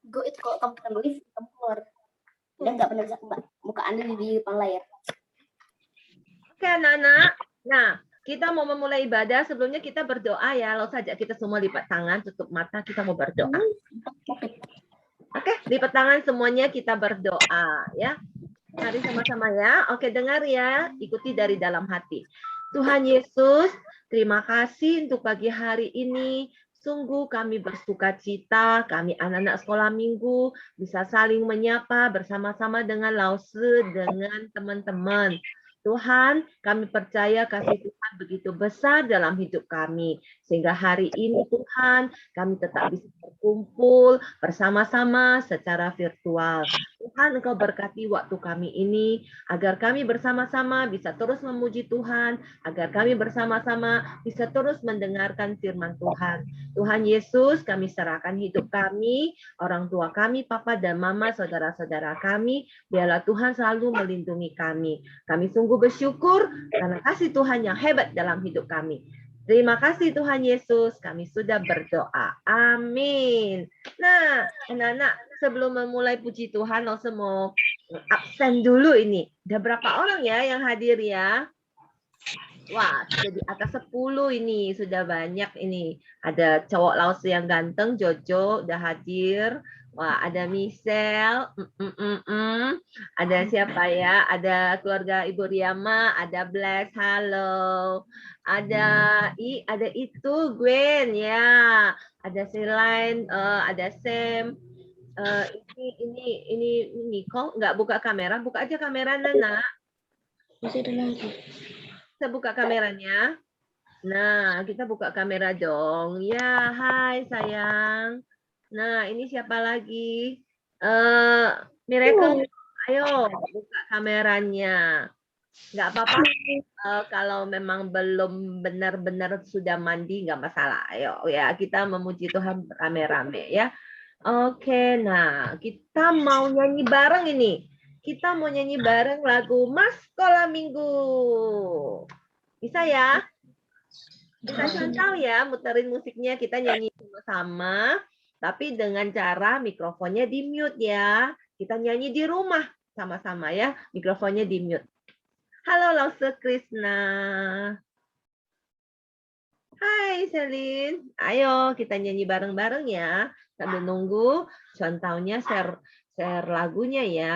Gue itu kalau kamu tekan gue kamu keluar. Udah nggak pernah bisa buka Anda di depan layar. Oke, anak-anak. Nah, kita mau memulai ibadah. Sebelumnya kita berdoa ya. Lalu saja kita semua lipat tangan, tutup mata, kita mau berdoa. Oke, lipat tangan semuanya, kita berdoa ya. Mari sama-sama ya. Oke, dengar ya. Ikuti dari dalam hati. Tuhan Yesus, terima kasih untuk pagi hari ini. Sungguh kami bersuka cita, kami anak-anak sekolah minggu bisa saling menyapa bersama-sama dengan Lause, dengan teman-teman. Tuhan, kami percaya kasih Tuhan begitu besar dalam hidup kami. Sehingga hari ini Tuhan, kami tetap bisa berkumpul bersama-sama secara virtual. Tuhan, Engkau berkati waktu kami ini, agar kami bersama-sama bisa terus memuji Tuhan, agar kami bersama-sama bisa terus mendengarkan firman Tuhan. Tuhan Yesus, kami serahkan hidup kami, orang tua kami, papa dan mama, saudara-saudara kami, biarlah Tuhan selalu melindungi kami. Kami sungguh bersyukur karena kasih Tuhan yang hebat dalam hidup kami. Terima kasih Tuhan Yesus, kami sudah berdoa. Amin. Nah, anak-anak, sebelum memulai puji Tuhan, langsung mau absen dulu ini. Udah berapa orang ya yang hadir ya? Wah, sudah di atas 10 ini, sudah banyak ini. Ada cowok Laos yang ganteng, Jojo, udah hadir. Wah, ada Michelle, ada siapa ya? Ada keluarga Ibu Riyama, ada Bless, halo. Ada itu Gwen ya. Ada Selain, ada Sam. Ini Nicole nggak buka kamera, buka aja kamera Nana. Masih ada lagi. Saya buka kameranya. Nah, kita buka kamera dong. Ya, hai sayang. Nah, ini siapa lagi? Miracle, ayo buka kameranya. Nggak apa-apa. Kalau memang belum benar-benar sudah mandi, nggak masalah. Ayo ya, kita memuji Tuhan rame-rame ya. Oke, nah kita mau nyanyi bareng ini. Kita mau nyanyi bareng lagu Mas Sekolah Minggu. Bisa ya? Bisa contoh ya, muterin musiknya, kita nyanyi sama-sama, tapi dengan cara mikrofonnya di mute ya. Kita nyanyi di rumah sama-sama ya, mikrofonnya di mute. Halo Lause Krishna. Hai Selin, ayo kita nyanyi bareng-bareng ya. Sambil nunggu contohnya share lagunya ya.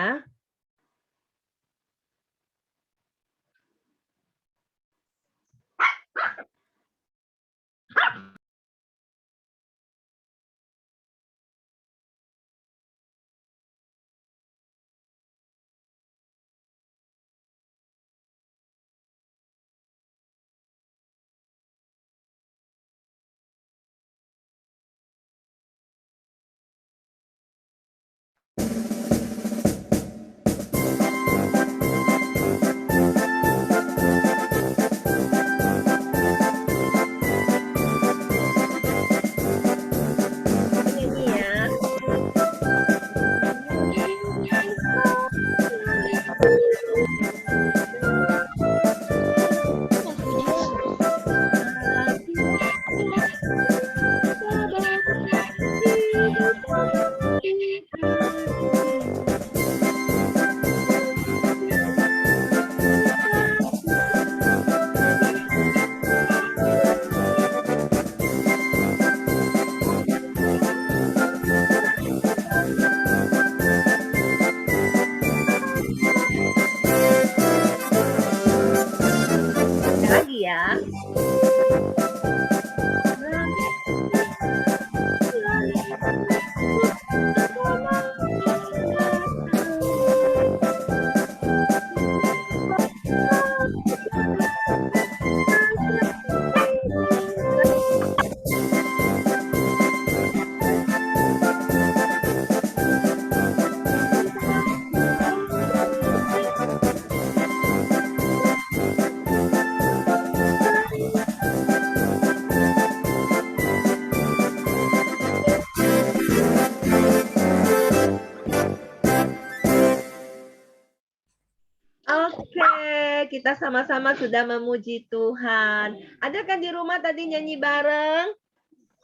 kita sama-sama sudah memuji Tuhan. Ada kan di rumah tadi nyanyi bareng?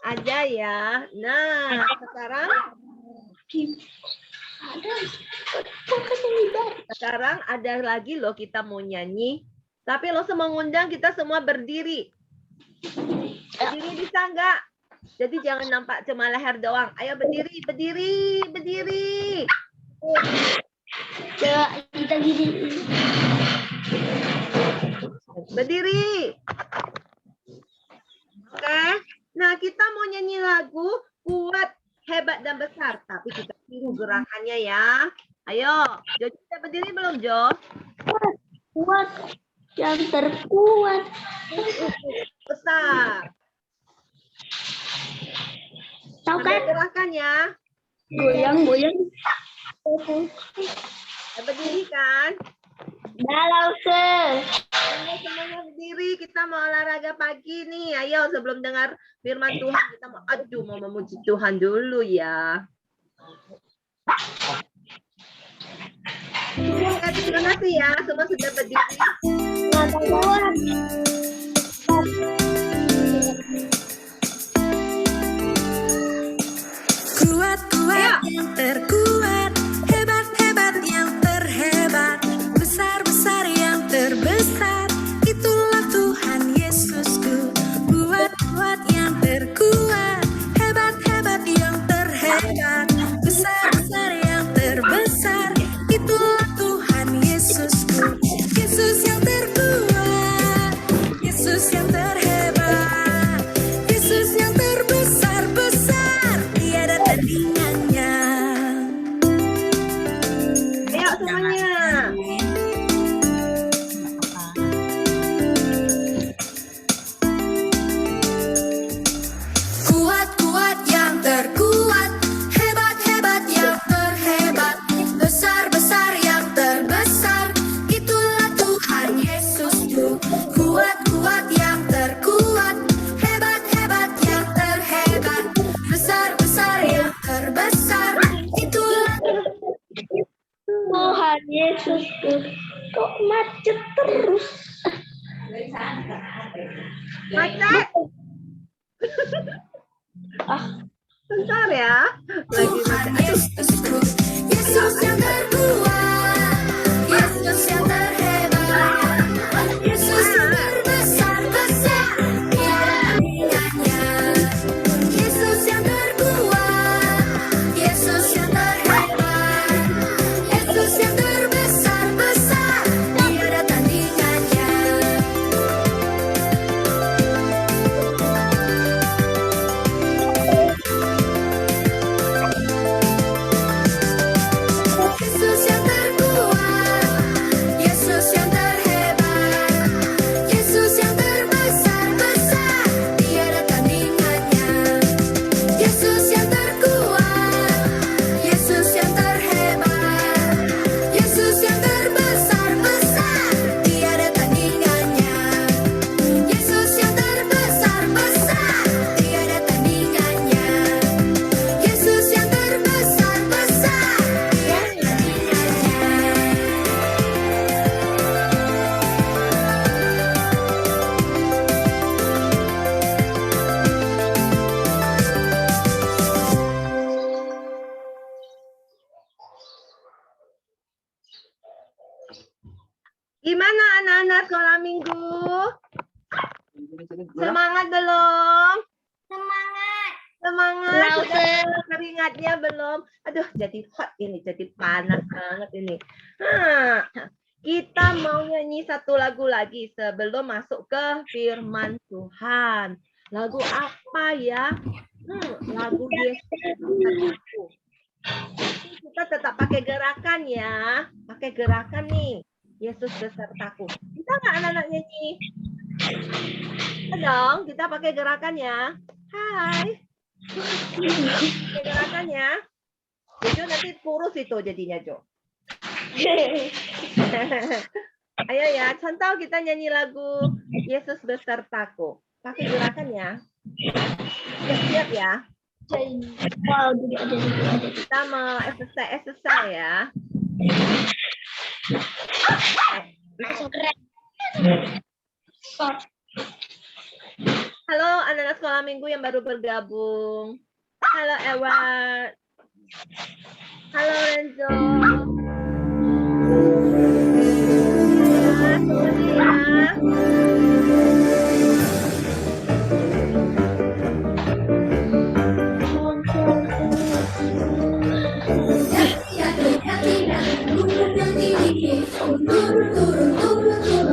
Ada ya. Nah, sekarang ada lagi loh kita mau nyanyi. Tapi lo semua ngundang kita semua berdiri. Berdiri bisa enggak? Jadi jangan nampak cuma leher doang. Ayo berdiri, berdiri, berdiri. Kita gini. Berdiri. Oke. Nah, kita mau nyanyi lagu Kuat, Hebat, dan Besar. Tapi kita tiru gerakannya ya. Ayo. Jo, kita berdiri belum, Jo? Kuat. Yang terkuat. Besar. Tahu Ada kan? gerakannya. Goyang-goyang. Berdiri kan? Dalam se. Ayo semuanya berdiri, kita mau olahraga pagi nih. Ayo sebelum dengar firman Tuhan, kita mau memuji Tuhan dulu ya. Oke, terima kasih ya, semua sudah berdiri. Kuat-kuat yang terkuat, hebat-hebat yang terhebat, besar-besar yang terbesar, itulah Tuhan Yesusku. Kuat-kuat yang terkuat, hebat-hebat yang terhebat, besar-besar yang terbesar, itulah Tuhan Yesusku. Yesus yang terkuat, Yesus yang terhebat, Yesus yang terbesar-besar, tiada tandingannya. Ayo semuanya. Kuat-kuat yang terkuat, hebat-hebat yang terhebat, besar-besar yang terbesar, itulah Tuhan Yesusku. Kuat-kuat yang terkuat, hebat-hebat yang terhebat, besar-besar yang terbesar, itulah Tuhan Yesusku. Kok macet terus? Macet. Bentar ya. Lagi Tuhan macet. Yesusku. Yesus yang terkuat, Yesus yang terhebat, Yesus yang terbesar-besar, tiada tandingannya. Yesus yang terkuat, Yesus yang terhebat, Yesus yang terbesar-besar, tiada tandingannya. Yesus yang terkuat, Yesus yang terhebat, Yesus yang terbesar-besar, tiada tandingannya. Yesus yang terkuat, Yesus yang terhebat, Yesus yang terbesar-besar, tiada tandingannya. Yesus yang terbesar-besar, tiada tandingannya. Yesus yang terbesar-besar, tiada tandingannya. Gimana anak-anak sekolah minggu? Semangat belum? Semangat. Semangat. Lautan. Sudah keringatnya belum? Aduh, jadi hot ini, jadi panas banget ini. Kita mau nyanyi satu lagu lagi sebelum masuk ke firman Tuhan. Lagu apa ya? Lagu Yesus. Kita tetap pakai gerakan ya. Pakai gerakan nih. Yesus besertaku. Bisa nggak anak-anak nyanyi? Bisa dong, kita pakai gerakannya. Hai. Pakai gerakannya. Jo nanti kurus itu jadinya, Jo. Ayo ya, contoh kita nyanyi lagu Yesus besertaku. Pakai gerakannya. Siap ya. Wow, ada. Kita mau exercise ya. Masuk keren. Halo anak-anak sekolah minggu yang baru bergabung. Halo Edward. Halo Renzo. Ya, semuanya ya. Gunung yang tinggi, turun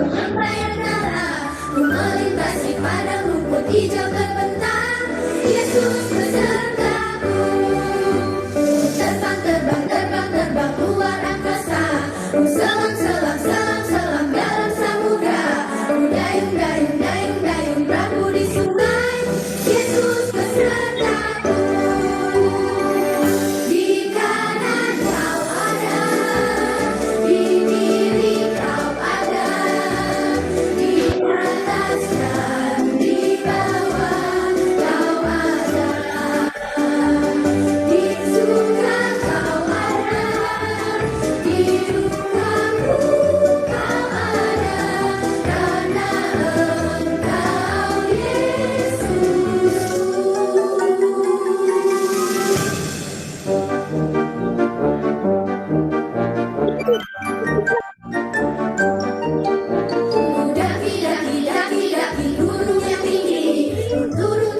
sampai dalam, melintasi padang rumput hijau terbentang. Yesus besertaku, terbang luar angkasa, selam dalam samudra, dayung perahu di sungai. Yesus besertaku. Di kanan kau ada, di kiri kau ada, di atas dan di bawah kau ada, di surga kau ada, di rumahku kau ada, karena Engkau Yesus. Daki gunung yang tinggi, turun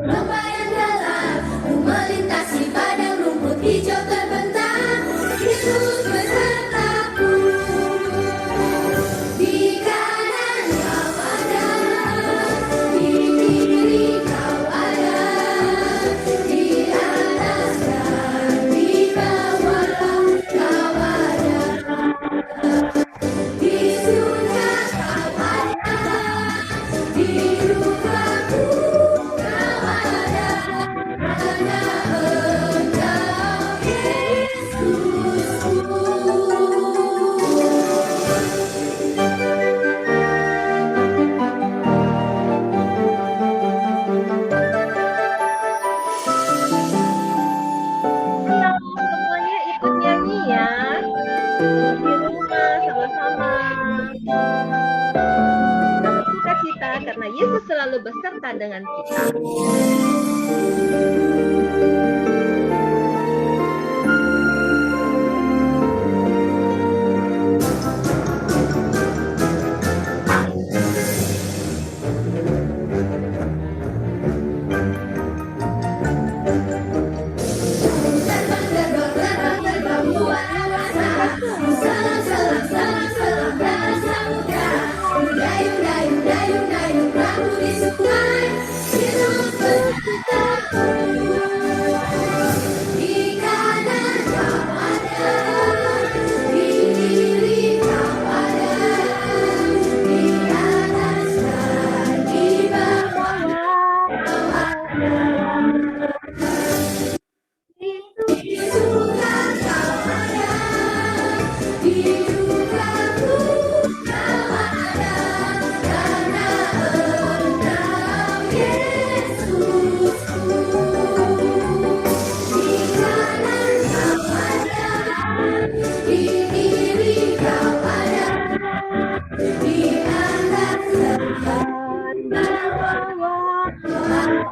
lembah yang dalam, melintasi padang rumput hijau terbentang. Yesus besertaku, di kanan kau ada, di kiri kau ada, di atas dan di bawah kau ada. Di surga kau ada, di rumahku kau ada, karena Engkau Yesusku. Halo, semuanya ikut nyanyi ya. Di rumah sama-sama. Sukacita karena Yesus selalu beserta dengan kita. Terbang luar angkasa, selam dalam samudra, dayung perahu di sungai. Yesus besertaku, di kanan kau ada, di kiri kau ada, di atas dan di bawah kau ada. Di surga kau ada, di rumahku kau ada, karena Engkau Yesusku. Di kanan kau ada, di kiri kau ada, di atas dan di bawah kau ada.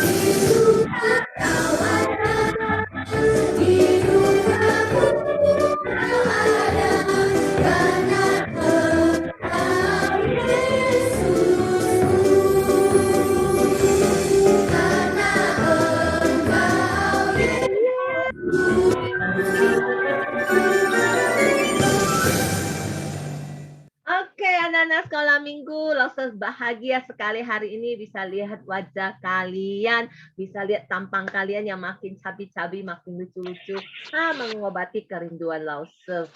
Di surga kau ada, di rumahku kau ada, karena Engkau Yesusku. Karena Engkau Oke, anak-anak sekolah minggu, Loses bahagia sekali hari ini bisa lihat wajah kalian, bisa lihat tampang kalian yang makin cabi-cabi, makin lucu-lucu, mengobati kerinduan Loses.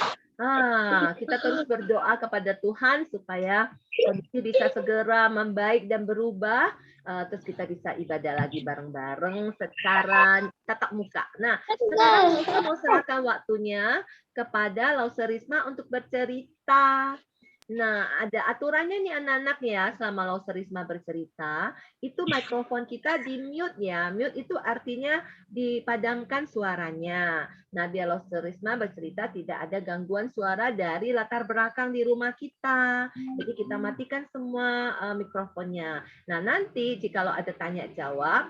Kita terus berdoa kepada Tuhan supaya kondisi bisa segera membaik dan berubah, terus kita bisa ibadah lagi bareng-bareng secara tatap muka. Nah, sekarang saya mau serahkan waktunya kepada Lauserisma untuk bercerita. Nah, ada aturannya nih anak-anak ya, selama Lauserisma bercerita, itu mikrofon kita di mute ya. Mute itu artinya dipadamkan suaranya. Nadia Losterisma bercerita tidak ada gangguan suara dari latar belakang di rumah kita. Jadi kita matikan semua mikrofonnya. Nah, nanti jikalau ada tanya jawab,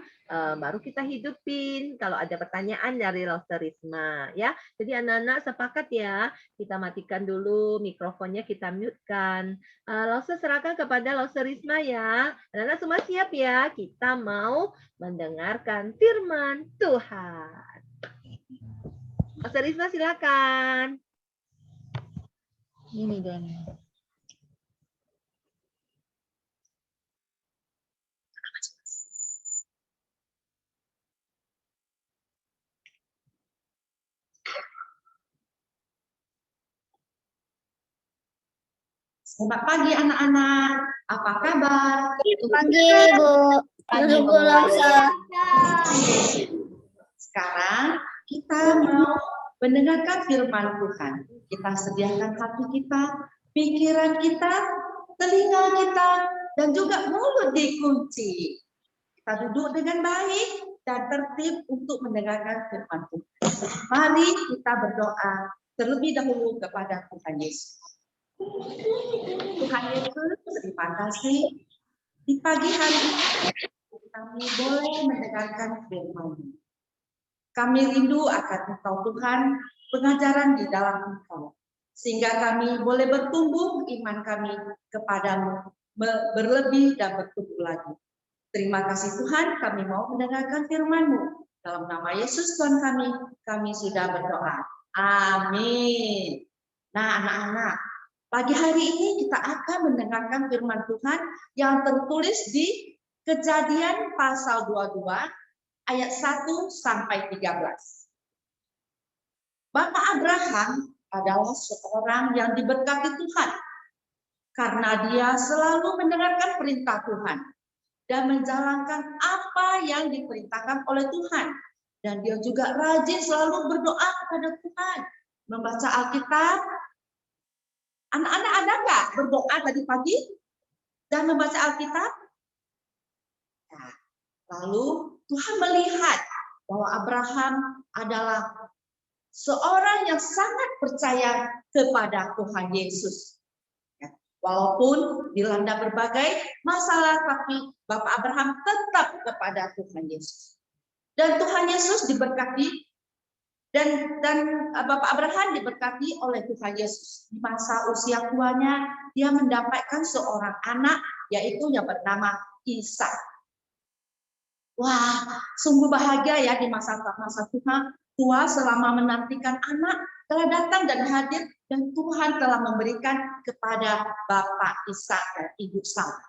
baru kita hidupin kalau ada pertanyaan dari Losterisma ya. Jadi anak-anak sepakat ya, kita matikan dulu mikrofonnya, kita mute-kan. Loster serahkan kepada Losterisma ya. Anak-anak semua siap ya? Kita mau mendengarkan firman Tuhan. Losterisma silakan. Ini dan Selamat pagi anak-anak, apa kabar? Pagi, Bu. Pagi, Bu Losa. Sekarang kita mau mendengarkan firman Tuhan. Kita sediakan hati kita, pikiran kita, telinga kita, dan juga mulut dikunci. Kita duduk dengan baik dan tertib untuk mendengarkan firman Tuhan. Mari kita berdoa terlebih dahulu kepada Tuhan Yesus. Tuhan Yesus, terima kasih di pagi hari ini kami boleh mendengarkan firman-Mu. Kami rindu akan Engkau Tuhan, pengajaran di dalam Engkau, sehingga kami boleh bertumbuh iman kami kepadamu, berlebih dan bertumbuh lagi. Terima kasih Tuhan, kami mau mendengarkan firman-Mu. Dalam nama Yesus Tuhan kami sudah berdoa. Amin. Nah anak-anak, pagi hari ini kita akan mendengarkan firman Tuhan yang tertulis di Kejadian pasal 22 ayat 1 sampai 13. Bapak Abraham adalah seorang yang diberkati Tuhan karena dia selalu mendengarkan perintah Tuhan dan menjalankan apa yang diperintahkan oleh Tuhan. Dan dia juga rajin selalu berdoa kepada Tuhan, membaca Alkitab. Anak-anak ada nggak berdoa tadi pagi dan membaca Alkitab? Nah, lalu Tuhan melihat bahwa Abraham adalah seorang yang sangat percaya kepada Tuhan Yesus. Ya, walaupun dilanda berbagai masalah, tapi Bapak Abraham tetap kepada Tuhan Yesus. Dan Tuhan Yesus diberkati. Dan Bapak Abraham diberkati oleh Tuhan Yesus. Di masa usia tuanya, dia mendapatkan seorang anak, yaitu yang bernama Ishak. Wah, sungguh bahagia ya di masa tua selama menantikan anak telah datang dan hadir, dan Tuhan telah memberikan kepada Bapak Ishak dan Ibu Sarah.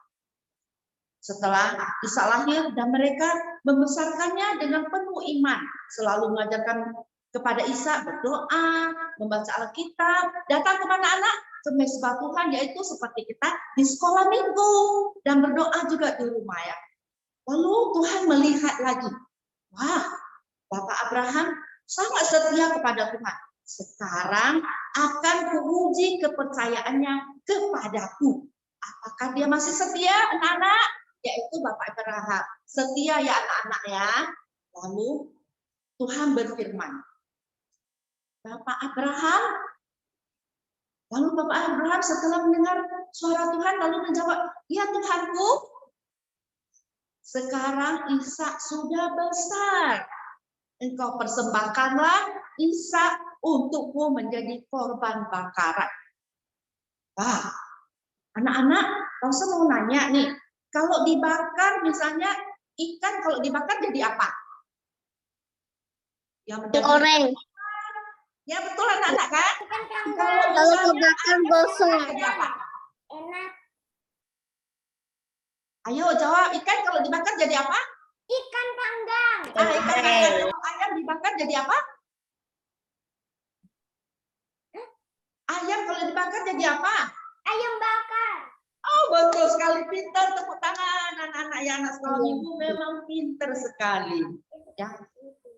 Setelah Ishak lahir dan mereka membesarkannya dengan penuh iman, selalu mengajarkan kepada Ishak berdoa, membaca Alkitab, datang kepada anak ke mesbah Tuhan, yaitu seperti kita di sekolah minggu, dan berdoa juga di rumah ya. Lalu Tuhan melihat lagi, wah, Bapak Abraham sangat setia kepada Tuhan. Sekarang akan kuuji kepercayaannya kepadaku. Apakah dia masih setia, anak-anak? Yaitu Bapak Abraham. Setia ya anak-anak ya. Lalu Tuhan berfirman, Bapak Abraham, lalu Bapak Abraham setelah mendengar suara Tuhan lalu menjawab, ya Tuhanku, sekarang Ishak sudah besar. Engkau persembahkanlah Ishak untukku menjadi korban bakaran. Wah, anak-anak, saya mau nanya nih, kalau dibakar misalnya ikan kalau dibakar jadi apa? Yang menjadi Goreng. ya betul anak-anak kan? Kalau kebakar gosong. Jadi apa? Enak. Ayo jawab, ikan kalau dibakar jadi apa? Ikan panggang. Ikan panggang. Ayam dibakar jadi apa? Ayam kalau dibakar jadi apa? Ayam bakar. Oh betul sekali, pintar, tepuk tangan anak-anak ya, anak sekolah minggu memang pintar sekali. Ya.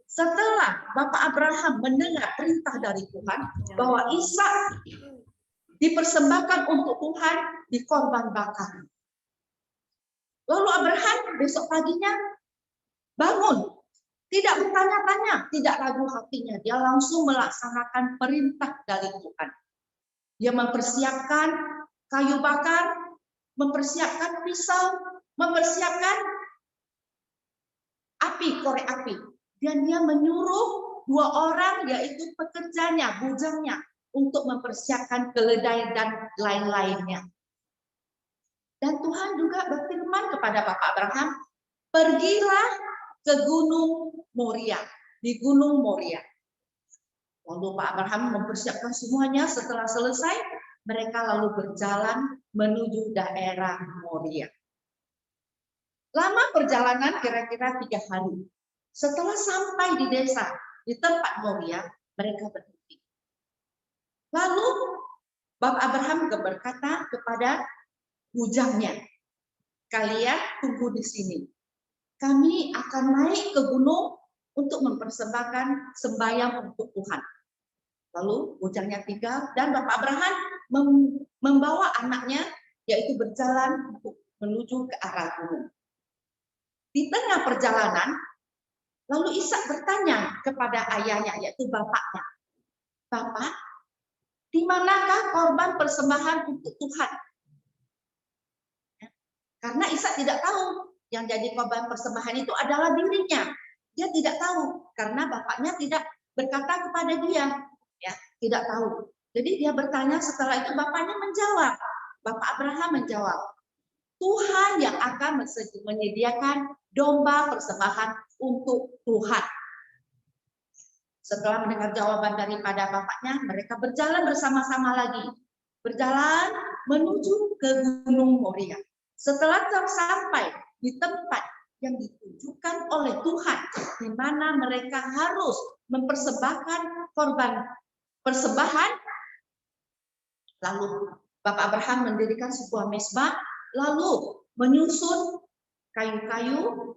Setelah Bapak Abraham mendengar perintah dari Tuhan bahwa Ishak dipersembahkan untuk Tuhan di korban bakar. Lalu Abraham besok paginya bangun Tidak bertanya-tanya, tidak ragu hatinya. Dia langsung melaksanakan perintah dari Tuhan. Dia mempersiapkan kayu bakar, mempersiapkan pisau, mempersiapkan api, korek api. Dan dia menyuruh 2 orang, yaitu pekerjanya, bujangnya, untuk mempersiapkan keledai dan lain-lainnya. Dan Tuhan juga berfirman kepada Bapak Abraham, pergilah ke Gunung Moria, di Gunung Moria. Lalu Pak Abraham mempersiapkan semuanya. Setelah selesai, mereka lalu berjalan menuju daerah Moria. Lama perjalanan kira-kira 3 hari. Setelah sampai di desa, di tempat Moria, mereka berhenti. Lalu Bapak Abraham berkata kepada bujangnya, kalian tunggu di sini. Kami akan naik ke gunung untuk mempersembahkan sembahyang untuk Tuhan. Lalu bujangnya tinggal dan Bapak Abraham membawa anaknya, yaitu berjalan untuk menuju ke arah gunung. Di tengah perjalanan, lalu Ishak bertanya kepada ayahnya, yaitu bapaknya, Bapak, di manakah korban persembahan untuk Tuhan? Karena Ishak tidak tahu yang jadi korban persembahan itu adalah dirinya. Dia tidak tahu karena bapaknya tidak berkata kepada dia, ya, tidak tahu. Jadi dia bertanya, setelah itu bapaknya menjawab. Bapak Abraham menjawab, Tuhan yang akan menyediakan domba persembahan untuk Tuhan. Setelah mendengar jawaban daripada bapaknya, mereka berjalan bersama-sama lagi. Berjalan menuju ke Gunung Moria. Setelah sampai di tempat yang ditujukan oleh Tuhan, di mana mereka harus mempersembahkan korban persembahan, lalu Bapak Abraham mendirikan sebuah mezbah, lalu menyusun kayu-kayu,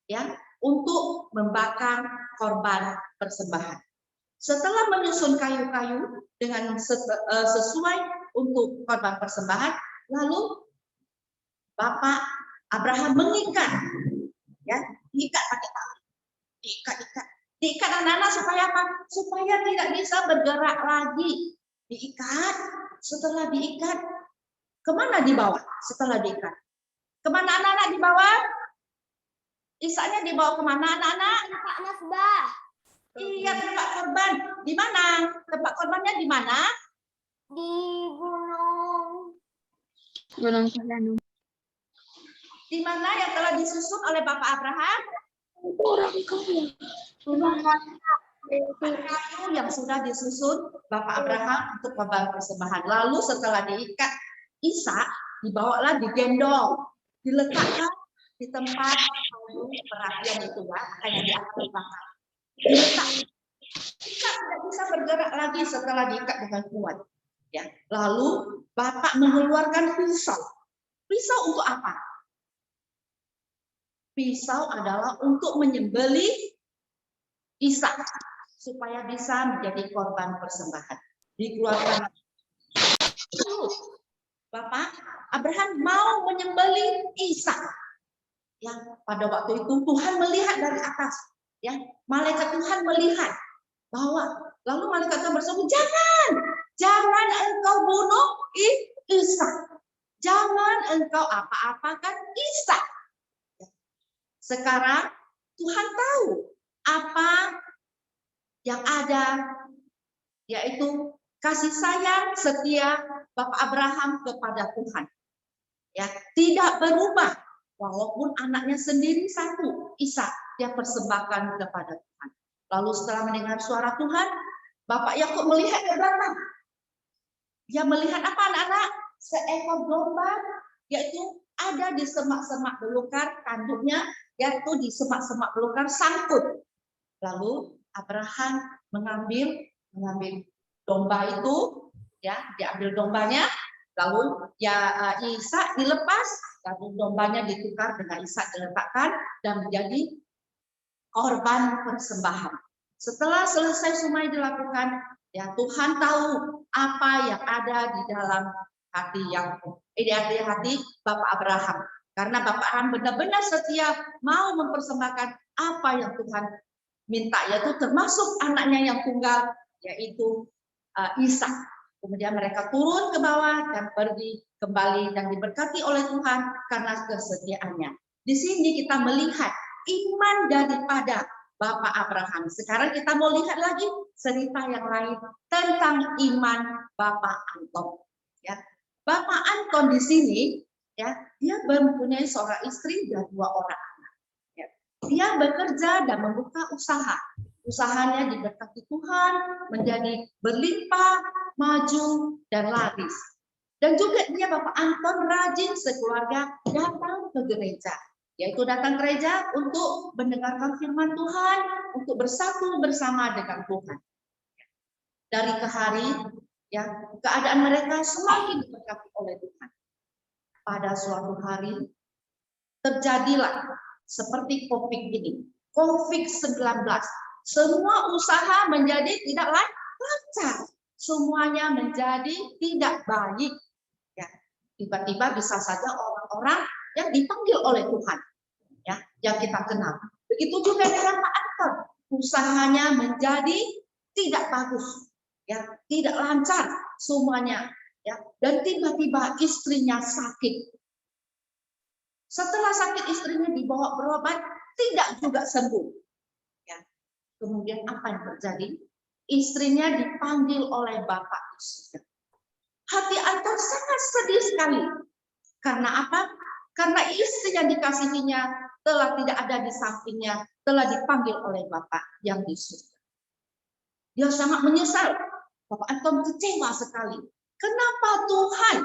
ya, untuk membakar korban persembahan. Setelah menyusun kayu-kayu dengan sesuai untuk korban persembahan, lalu Bapak Abraham mengikat, ya, diikat pakai tali, diikat anak-anak supaya apa? Supaya tidak bisa bergerak lagi. Diikat, setelah diikat, kemana dibawa? Setelah diikat, kemana anak-anak dibawa? Isaknya dibawa kemana anak-anak? Tempat nasbah. Iya, tempat korban. Di mana? Tempat korbannya di mana? Di gunung. Gunung Padang. Di mana yang telah disusun oleh Bapak Abraham? Gunung Kayu yang sudah disusun Bapak Abraham untuk korban persembahan. Lalu setelah diikat, Ishak dibawalah digendong, diletakkan di tempat perhatian itu, ya, kayak di atas bakar. Diletak. Ishak tidak bisa bergerak lagi setelah diikat dengan kuat. Ya. Lalu Bapak mengeluarkan pisau. Pisau untuk apa? Pisau adalah untuk menyembelih Ishak supaya bisa menjadi korban persembahan. Dikeluarkan. Bapak Abraham mau menyembelih Ishak. Ya, pada waktu itu Tuhan melihat dari atas. Ya, malaikat Tuhan melihat bahwa lalu malaikat Tuhan berseru, jangan engkau bunuh Ishak. Jangan engkau apa-apakan Ishak. Sekarang Tuhan tahu apa yang ada, yaitu kasih sayang setia Bapak Abraham kepada Tuhan. Ya, tidak berubah walaupun anaknya sendiri satu, Ishak, dia persembahkan kepada Tuhan. Lalu setelah mendengar suara Tuhan, Bapak Yakub melihat ke belakang. Dia melihat apa anak-anak? Seekor domba, yaitu ada di semak-semak belukar, tanduknya yaitu di semak-semak belukar sangkut. Lalu Abraham mengambil domba itu, ya, diambil dombanya, lalu ya Ishak dilepas, lalu dombanya ditukar dengan Ishak diletakkan dan menjadi korban persembahan. Setelah selesai semua dilakukan, ya Tuhan tahu apa yang ada di dalam hati Yakub, di hati Bapak Abraham. Karena Bapak Abraham benar-benar setia mau mempersembahkan apa yang Tuhan minta, yaitu termasuk anaknya yang tunggal, yaitu Ishak. Kemudian mereka turun ke bawah dan pergi kembali dan diberkati oleh Tuhan karena kesetiaannya. Di sini kita melihat iman daripada Bapak Abraham. Sekarang kita mau lihat lagi cerita yang lain tentang iman Bapak Anton. Ya, Bapak Anton di sini, ya, dia mempunyai seorang istri dan 2 orang anak. Ya. Dia bekerja dan membuka usaha. Usahanya diberkati Tuhan, menjadi berlimpah, maju, dan laris. Dan juga dia Bapak Anton rajin sekeluarga datang ke gereja. Yaitu datang ke gereja untuk mendengarkan firman Tuhan, untuk bersatu bersama dengan Tuhan. Dari ke hari, ya, keadaan mereka semakin diberkati oleh Tuhan. Pada suatu hari, terjadilah seperti COVID ini, COVID-19. Semua usaha menjadi tidak lancar, semuanya menjadi tidak baik. Ya, tiba-tiba bisa saja orang-orang yang dipanggil oleh Tuhan, ya, yang kita kenal. Begitu juga dengan Pak Anton, usahanya menjadi tidak bagus, ya, tidak lancar semuanya, ya, dan tiba-tiba istrinya sakit. Setelah sakit istrinya dibawa berobat, tidak juga sembuh. Ya. Kemudian apa yang terjadi? Istrinya dipanggil oleh Bapak di surga. Hati Anton sangat sedih sekali. Karena apa? Karena istri yang dikasihinya telah tidak ada di sampingnya, telah dipanggil oleh Bapak yang di surga. Dia sangat menyesal. Bapak Anton kecewa sekali. Kenapa Tuhan?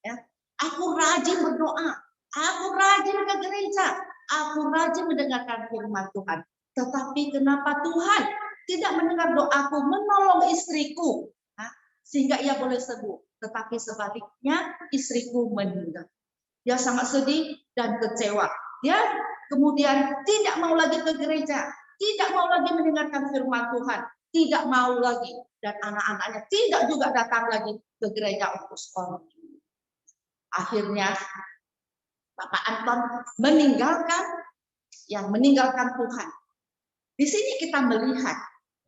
Ya, aku rajin berdoa, aku rajin ke gereja, aku rajin mendengarkan firman Tuhan. Tetapi kenapa Tuhan tidak mendengar doaku, menolong istriku, sehingga ia boleh sembuh. Tetapi sebaliknya istriku meninggal. Dia sangat sedih dan kecewa. Dia kemudian tidak mau lagi ke gereja, tidak mau lagi mendengarkan firman Tuhan, tidak mau lagi, dan anak-anaknya tidak juga datang lagi ke gereja untuk sekolah. Akhirnya Bapak Anton meninggalkan Tuhan. Di sini kita melihat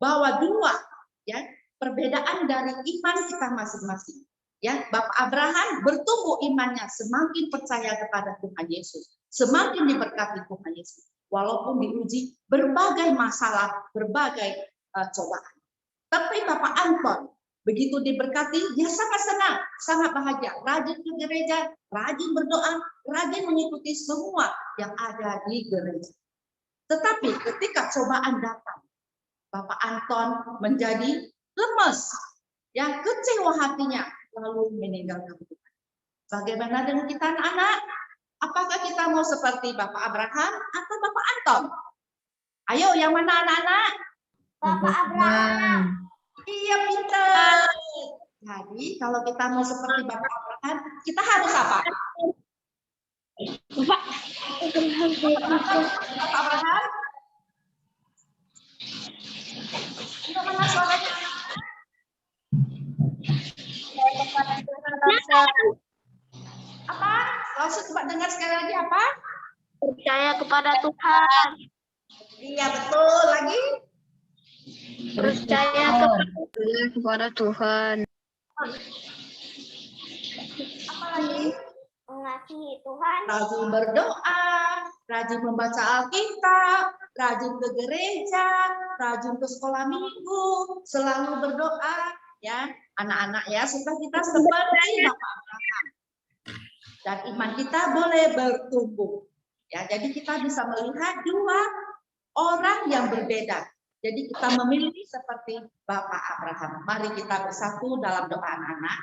bahwa 2, ya, perbedaan dari iman kita masing-masing. Ya, Bapak Abraham bertumbuh imannya, semakin percaya kepada Tuhan Yesus, semakin diberkati Tuhan Yesus, walaupun diuji berbagai masalah, berbagai cobaan. Tapi Bapak Anton begitu diberkati, dia sangat senang, sangat bahagia, rajin ke gereja, rajin berdoa, rajin mengikuti semua yang ada di gereja. Tetapi ketika cobaan datang, Bapak Anton menjadi lemes, yang kecewa hatinya, lalu meninggalkan Tuhan. Bagaimana dengan kita anak-anak? Apakah kita mau seperti Bapak Abraham atau Bapak Anton? Ayo, yang mana anak-anak? Bapak Abraham. Iya, pintar. Jadi kalau kita mau seperti Bapak Abraham, kita harus apa? Bapak Abraham? Mana suaranya? Apa? Langsung coba dengar sekali lagi apa? Percaya kepada Tuhan. Iya, betul. Lagi? Percaya kepada Tuhan. Apa lagi? Mengasihi Tuhan. Rajin berdoa, rajin membaca Alkitab, rajin ke gereja, rajin ke sekolah minggu, selalu berdoa, ya anak-anak ya, supaya kita seperti Bapak Abraham. Dan iman kita boleh bertumbuh. Ya, jadi kita bisa melihat 2 orang yang berbeda. Jadi kita memilih seperti Bapak Abraham. Mari kita bersatu dalam doa anak-anak.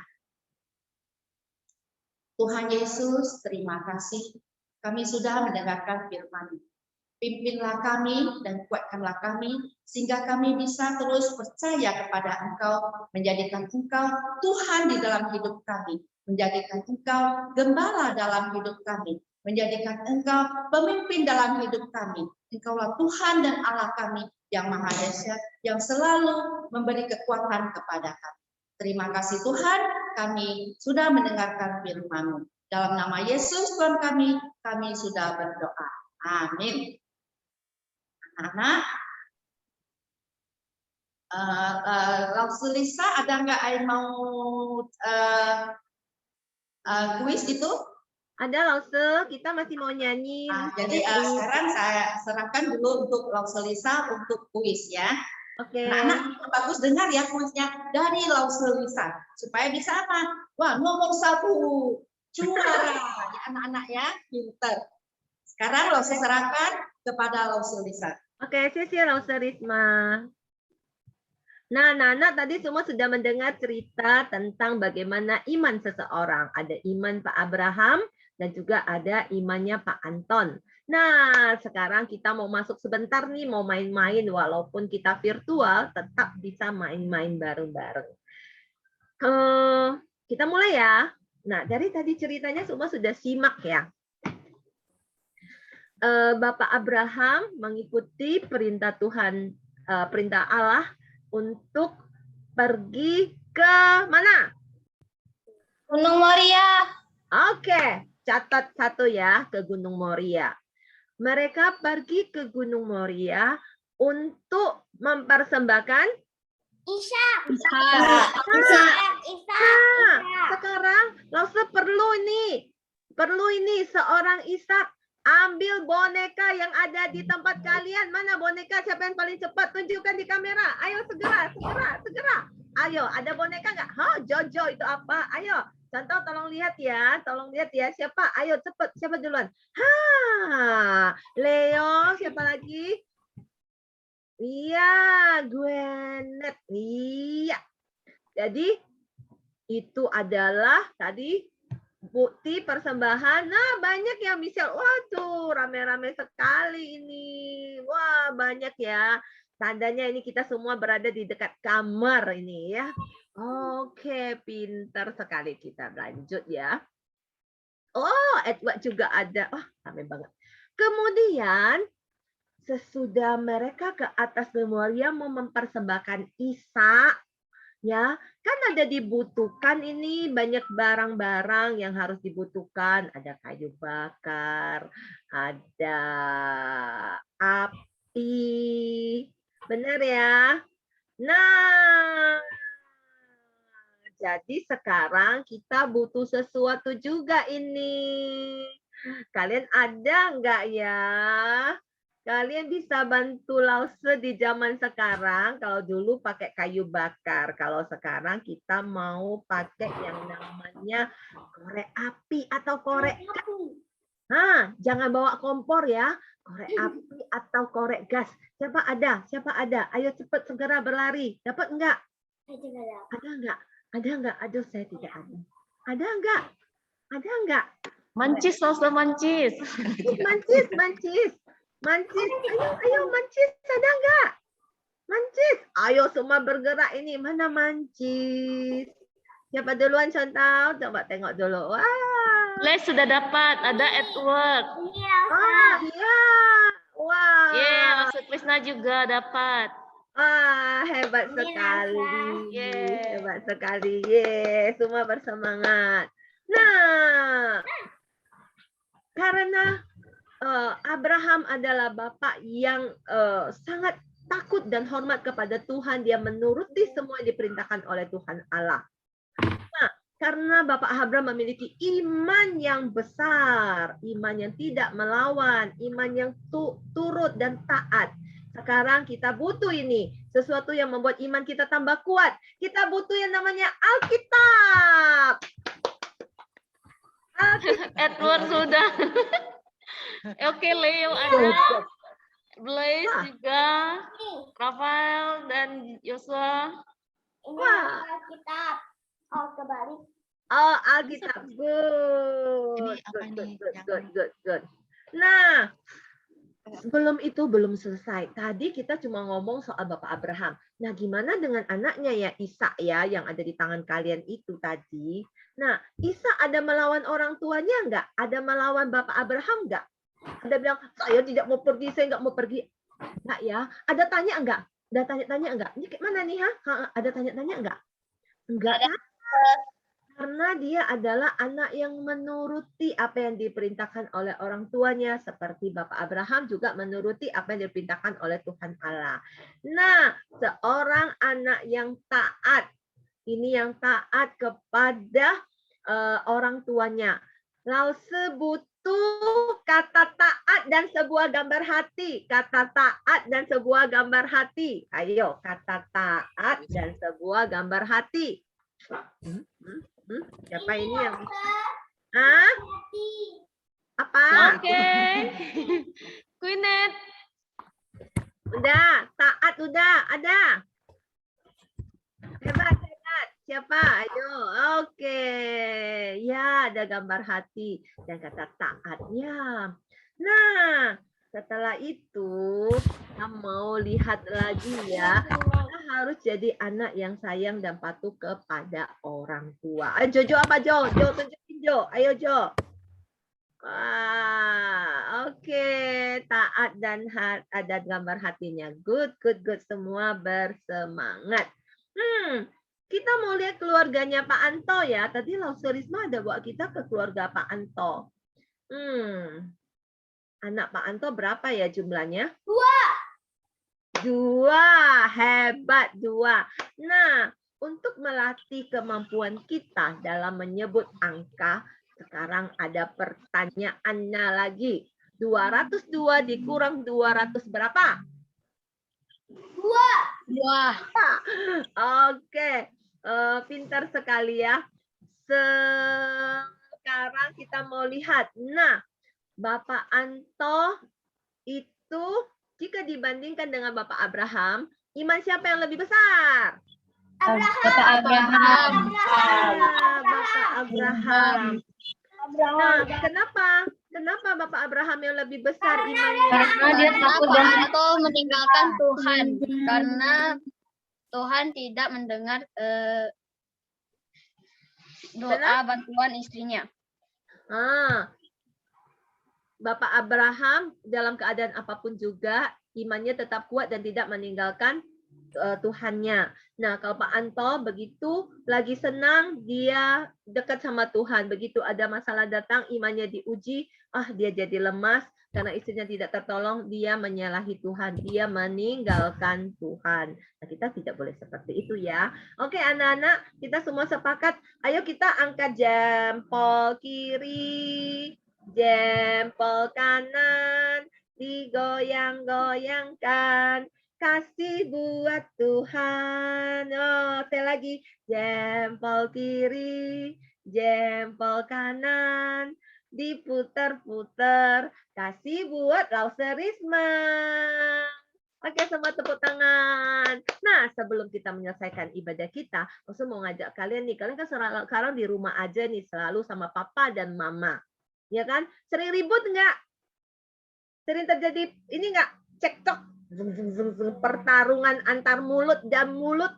Tuhan Yesus, terima kasih. Kami sudah mendengarkan firman. Pimpinlah kami dan kuatkanlah kami, sehingga kami bisa terus percaya kepada Engkau, menjadikan Engkau Tuhan di dalam hidup kami, menjadikan Engkau gembala dalam hidup kami, menjadikan Engkau pemimpin dalam hidup kami. Engkaulah Tuhan dan Allah kami yang Maha Dahsyat, yang selalu memberi kekuatan kepada kami. Terima kasih Tuhan, kami sudah mendengarkan firman-Mu. Dalam nama Yesus Tuhan kami sudah berdoa. Amin. Anak-anak, Lisa, ada nggak yang mau kuis itu? Ada Lause, kita masih mau nyanyi. Jadi sekarang saya serahkan dulu untuk Lisa untuk kuis ya. Oke. Anak-anak bagus dengar ya kuisnya dari Lisa supaya bisa apa? Wah, nomor 1 juara ya anak-anak ya, pinter. Sekarang saya serahkan kepada Lisa. Oke, sisi Lause Risma. Nah, anak-anak tadi semua sudah mendengar cerita tentang bagaimana iman seseorang. Ada iman Pak Abraham dan juga ada imannya Pak Anton. Nah, sekarang kita mau masuk sebentar nih, mau main-main. Walaupun kita virtual, tetap bisa main-main bareng-bareng. Kita mulai ya. Nah, dari tadi ceritanya semua sudah simak ya. Bapak Abraham mengikuti perintah Tuhan, perintah Allah untuk pergi ke mana? Gunung Moria. Oke, catat satu ya, ke Gunung Moria. Mereka pergi ke Gunung Moria untuk mempersembahkan Ishak. Sekarang Lause perlu ini seorang Ishak. Ambil boneka yang ada di tempat kalian. Mana boneka? Siapa yang paling cepat? Tunjukkan di kamera. Ayo segera. Ayo, ada boneka nggak? Jojo itu apa? Ayo, contoh tolong lihat ya. Siapa? Ayo cepet. Siapa duluan? Leo. Siapa lagi? Iya, Gwenet. Iya. Jadi itu adalah tadi bukti persembahan. Nah, banyak ya Michelle. Waduh, rame-rame sekali ini. Wah, banyak ya. Tandanya ini kita semua berada di dekat kamar ini ya. Oke, pintar sekali kita. Lanjut ya. Oh, Edward juga ada. Wah, rame banget. Kemudian, sesudah mereka ke atas Moria mau mempersembahkan Ishak, ya, kan ada dibutuhkan ini banyak barang-barang yang harus dibutuhkan. Ada kayu bakar, ada api. Benar ya? Nah, jadi sekarang kita butuh sesuatu juga ini. Kalian ada nggak ya? Kalian bisa bantu Lause di zaman sekarang. Kalau dulu pakai kayu bakar. Kalau sekarang kita mau pakai yang namanya korek api atau korek gas. Jangan bawa kompor ya. Korek api atau korek gas. Siapa ada? Ayo cepat segera berlari. Dapat enggak? Ada enggak? Aduh, saya tidak ada. Ada enggak? Mancis, Lause mancis. Mancis, ayo Mancis, ada enggak? Mancis, ayo semua bergerak ini. Mana Mancis? Siapa duluan contoh? Coba tengok dulu. Wah. Les sudah dapat, ada Edward. Iya. Wah. Lause Krisna juga dapat. Hebat sekali. Hebat sekali. Semua bersemangat. Nah, karena Abraham adalah bapak yang sangat takut dan hormat kepada Tuhan. Dia menuruti semua yang diperintahkan oleh Tuhan Allah. Nah, karena Bapak Abraham memiliki iman yang besar, iman yang tidak melawan, iman yang turut dan taat. Sekarang kita butuh ini, sesuatu yang membuat iman kita tambah kuat. Kita butuh yang namanya Alkitab. Edward sudah. Oke, Leo ada. Blaze juga. Rafael dan Yosua. Wah. Alkitab. Kebalik. Oh, Alkitab. Good. Nah, belum selesai. Tadi kita cuma ngomong soal Bapak Abraham. Nah, gimana dengan anaknya ya, Ishak ya, yang ada di tangan kalian itu tadi? Nah, Ishak ada melawan orang tuanya enggak? Ada melawan Bapak Abraham enggak? Ada bilang, saya tidak mau pergi, saya enggak mau pergi. Enggak ya? Ada tanya enggak? Ada tanya-tanya enggak? Ini mana nih, Ada tanya-tanya enggak? Enggak kan? Karena dia adalah anak yang menuruti apa yang diperintahkan oleh orang tuanya, seperti Bapak Abraham juga menuruti apa yang diperintahkan oleh Tuhan Allah. Nah, seorang anak yang taat, ini yang taat kepada orang tuanya. Lalu sebutuh kata taat dan sebuah gambar hati. Kata taat dan sebuah gambar hati. Ayo, kata taat dan sebuah gambar hati. Siapa ini yang? Hah? Apa? Oke. Queenet. Udah, taat udah, ada. Hebat, hebat. Siapa? Ayo. Oke. Ya, ada gambar hati dan kata taat. Ya. Nah, setelah itu kita mau lihat lagi ya. Kita harus jadi anak yang sayang dan patuh kepada orang tua. Ayo Jo, apa Jo? Jo, tunjukin Jo. Ayo Jo. Wah, oke. Taat dan ada gambar hatinya. Good, good, good. Semua bersemangat. Kita mau lihat keluarganya Pak Anto ya. Tadi Lause Risma ada bawa kita ke keluarga Pak Anto. Anak Pak Anto berapa ya jumlahnya? 2. Hebat 2. Nah, untuk melatih kemampuan kita dalam menyebut angka, sekarang ada pertanyaannya lagi. 202 dikurang 200 berapa? 2. Oke, pintar sekali ya. Sekarang kita mau lihat. Nah, Bapak Anto itu jika dibandingkan dengan Bapak Abraham, iman siapa yang lebih besar? Bapak Abraham. Bapak Abraham. Nah, kenapa? Kenapa Bapak Abraham yang lebih besar imannya? Karena dia takut dan atau meninggalkan Tuhan. Karena Tuhan tidak mendengar doa bantuan istrinya. Bapak Abraham dalam keadaan apapun juga imannya tetap kuat dan tidak meninggalkan Tuhannya. Nah, kalau Pak Anto begitu lagi senang dia dekat sama Tuhan. Begitu ada masalah datang imannya diuji, dia jadi lemas karena istrinya tidak tertolong, dia menyalahi Tuhan, dia meninggalkan Tuhan. Nah, kita tidak boleh seperti itu ya. Oke, anak-anak, kita semua sepakat. Ayo kita angkat jempol kiri. Jempol kanan digoyang-goyangkan, kasih buat Tuhan. Saya lagi. Jempol kiri, jempol kanan, diputar-putar, kasih buat Lause Risma. Oke, semua tepuk tangan. Nah, sebelum kita menyelesaikan ibadah kita, Lause mau ngajak kalian nih. Kalian kan sekarang di rumah aja nih, selalu sama papa dan mama. Ya kan? Sering ribut enggak? Sering terjadi ini enggak? Cekcok, pertarungan antar mulut dan mulut.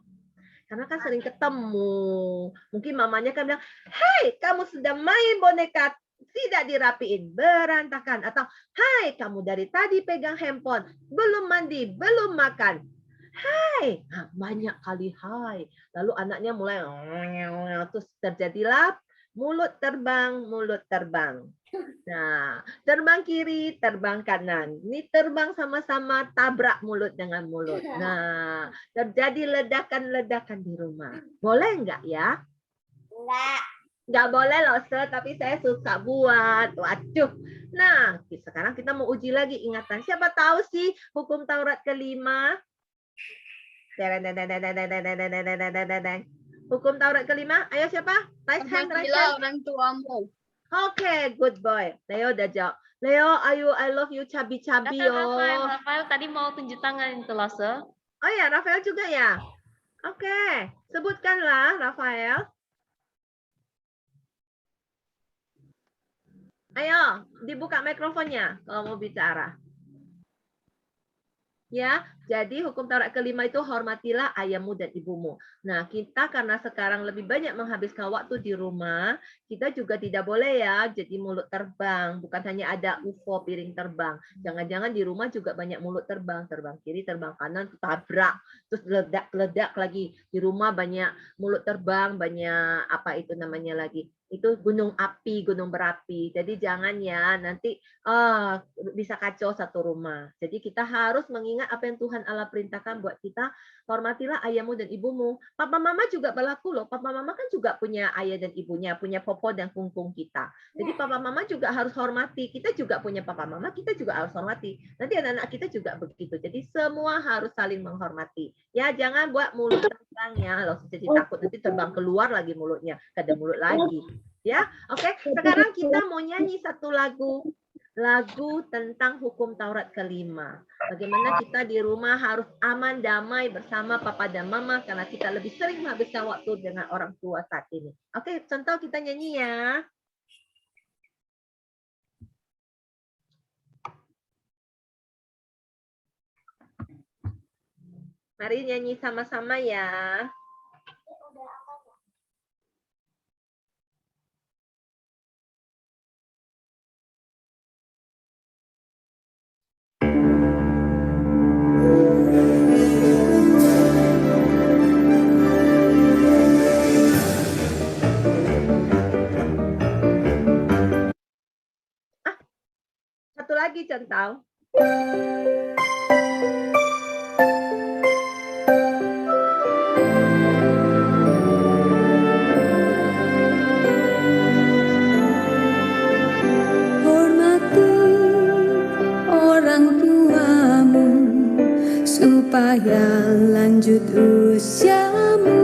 Karena kan sering ketemu. Mungkin mamanya kan bilang, "Hai, kamu sudah main boneka tidak dirapiin, berantakan." Atau, "Hai, kamu dari tadi pegang handphone, belum mandi, belum makan." Hai, banyak kali hai. Lalu anaknya mulai terus terjadilah mulut terbang, mulut terbang. Nah, terbang kiri, terbang kanan. Ini terbang sama-sama tabrak mulut dengan mulut. Nah, terjadi ledakan-ledakan di rumah. Boleh enggak ya? Enggak boleh loh, tapi saya suka buat. Waduh. Nah, sekarang kita mau uji lagi ingatan. Siapa tahu sih hukum Taurat ke-5? Hukum Taurat ke-5, ayo siapa? Raise hand, raise hand. Orang tuamu. Oke, good boy. Leo udah jawab. Leo, I love you, cabi-cabi Rafael tadi mau tunjuk tangan itu Lause. Oh ya, Rafael juga ya? Oke, sebutkanlah Rafael. Ayo, dibuka mikrofonnya kalau mau bicara. Ya, Jadi hukum Taurat kelima itu hormatilah ayahmu dan ibumu. Nah, kita karena sekarang lebih banyak menghabiskan waktu di rumah, kita juga tidak boleh ya jadi mulut terbang. Bukan hanya ada UFO piring terbang. Jangan-jangan di rumah juga banyak mulut terbang. Terbang kiri, terbang kanan, tabrak. Terus ledak-ledak lagi. Di rumah banyak mulut terbang, banyak apa itu namanya lagi. Itu gunung api, gunung berapi. Jadi jangan ya, nanti bisa kacau satu rumah. Jadi kita harus mengingat apa yang Tuhan Allah perintahkan buat kita. Hormatilah ayahmu dan ibumu. Papa mama juga berlaku loh. Papa mama kan juga punya ayah dan ibunya, punya popo dan kungkung kita. Jadi papa mama juga harus hormati. Kita juga punya papa mama, kita juga harus hormati. Nanti anak-anak kita juga begitu. Jadi semua harus saling menghormati. Ya jangan buat mulut terbang ya. Lalu jadi takut nanti terbang keluar lagi mulutnya. Ada mulut lagi. Ya, oke. Sekarang kita mau nyanyi satu lagu tentang hukum Taurat kelima. Bagaimana kita di rumah harus aman, damai bersama papa dan mama karena kita lebih sering menghabiskan waktu dengan orang tua saat ini. Oke, contoh kita nyanyi ya. Mari nyanyi sama-sama ya. Satu lagi contoh. Hormati orang tuamu supaya lanjut usiamu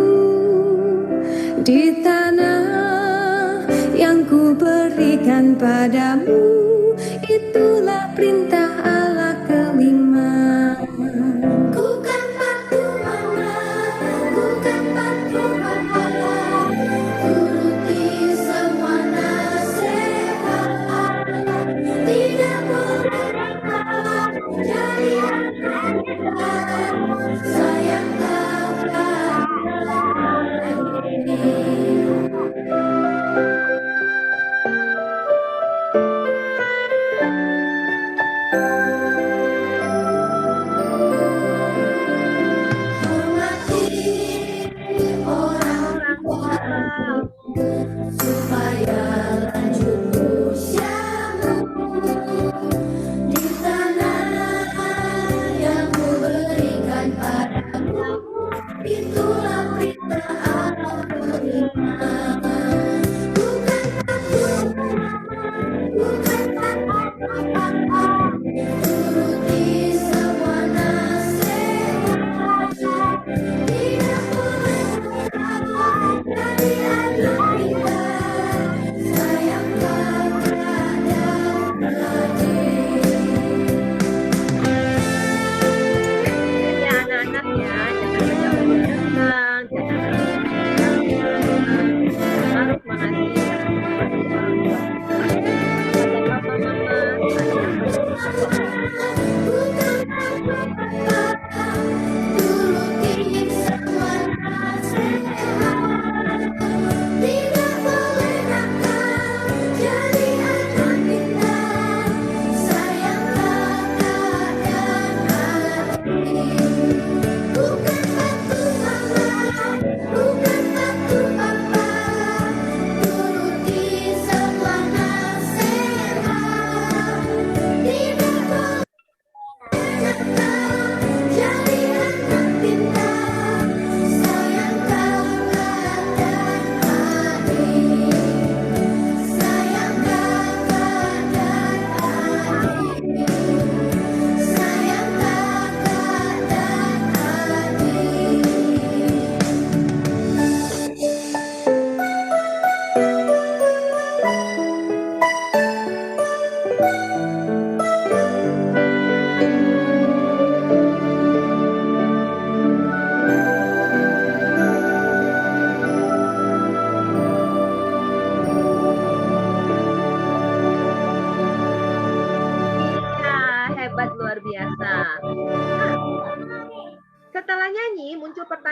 di tanah yang ku berikan padamu. Itulah perintah Allah kelima. Ku kan patuh mama, ku kan patuh papa, turuti semua nasihat. Tidak boleh nakal, jadi anak hebat. Sayang kakak ini.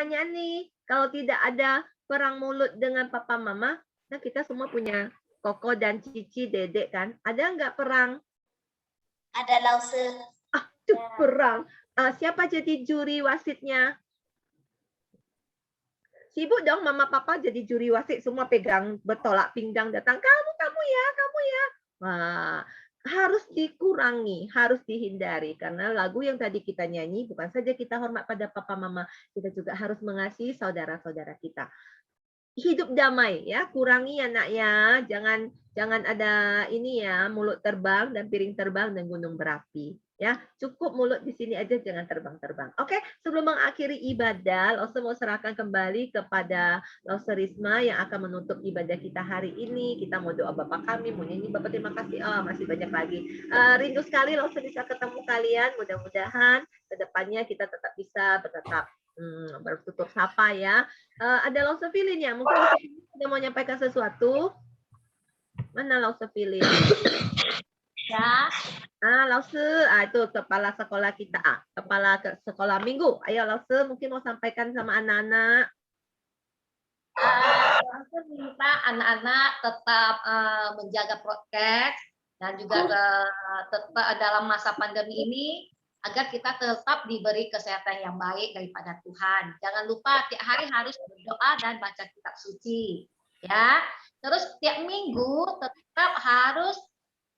tanya nih, kalau tidak ada perang mulut dengan papa mama, nah kita semua punya koko dan cici, dedek kan? Ada nggak perang? Ada lause. Tuh, perang. Siapa jadi juri wasitnya? Sibuk dong mama papa jadi juri wasit, semua pegang bertolak pinggang datang, kamu ya, kamu ya. Wah, harus dikurangi, harus dihindari karena lagu yang tadi kita nyanyi bukan saja kita hormat pada papa mama, kita juga harus mengasihi saudara-saudara kita. Hidup damai ya, kurangi ya nak ya, jangan ada ini ya, mulut terbang dan piring terbang dan gunung berapi. Ya, cukup mulut di sini aja, jangan terbang-terbang. Oke, sebelum mengakhiri ibadah, Lause mau serahkan kembali kepada Lause Risma yang akan menutup ibadah kita hari ini. Kita mau doa Bapak kami, mau nyanyi Bapak terima kasih. Oh, masih banyak lagi. Rindu sekali Lause bisa ketemu kalian. Mudah-mudahan kedepannya kita tetap bisa bertetap bertutur sapa ya. Ada Lause Filin ya, mungkin Lause Filin sudah mau menyampaikan sesuatu. Mana Lause Filin? Ya. Lause, itu kepala sekolah kita, kepala sekolah minggu. Ayo Lause, mungkin mau sampaikan sama anak-anak. Lause minta anak-anak tetap menjaga prokes dan juga tetap dalam masa pandemi ini agar kita tetap diberi kesehatan yang baik daripada Tuhan. Jangan lupa tiap hari harus berdoa dan baca kitab suci, ya. Terus tiap minggu tetap harus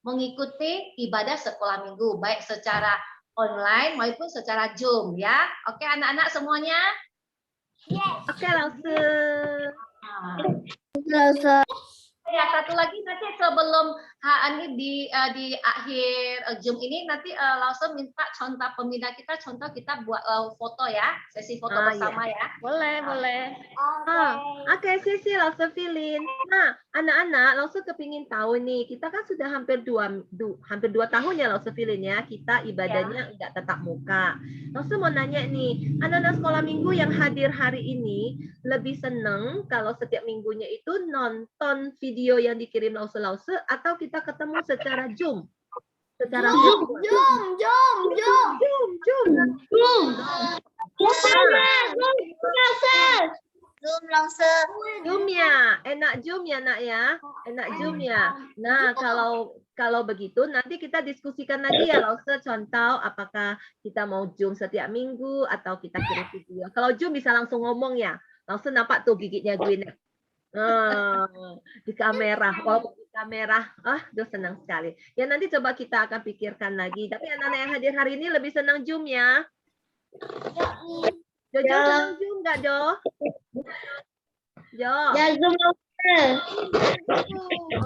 mengikuti ibadah sekolah minggu, baik secara online maupun secara Zoom, ya. Oke, anak-anak semuanya? Oke, Lause. Ya, satu lagi nanti sebelum ini di akhir Zoom ini nanti langsung minta contoh pembina kita, contoh kita buat foto ya, sesi foto bersama ya. Boleh. Oke, sisi Lause Filin. Nah, anak-anak, Lause kepingin tahu nih, kita kan sudah hampir 2 tahun ya Lause Filin ya, kita ibadahnya enggak tatap muka. Lause mau nanya nih, anak-anak sekolah minggu yang hadir hari ini lebih seneng kalau setiap minggunya itu nonton video yang dikirim Lause atau kita ketemu secara Zoom? Secara Zoom. Zoom ya, enak Zoom ya nak ya, enak Zoom ya. Nah kalau begitu nanti kita diskusikan lagi ya Lause, contoh apakah kita mau Zoom setiap minggu atau kita kirim video. Kalau Zoom bisa langsung ngomong ya, Lause nampak tuh gigitnya Gwyneth. Di kamera, walaupun di kamera, dia senang sekali. Ya nanti coba kita akan pikirkan lagi. Tapi anak-anak yang hadir hari ini lebih senang Zoom ya. Jojo senang Zoom nggak Jo? Jo. Ya, Zoom.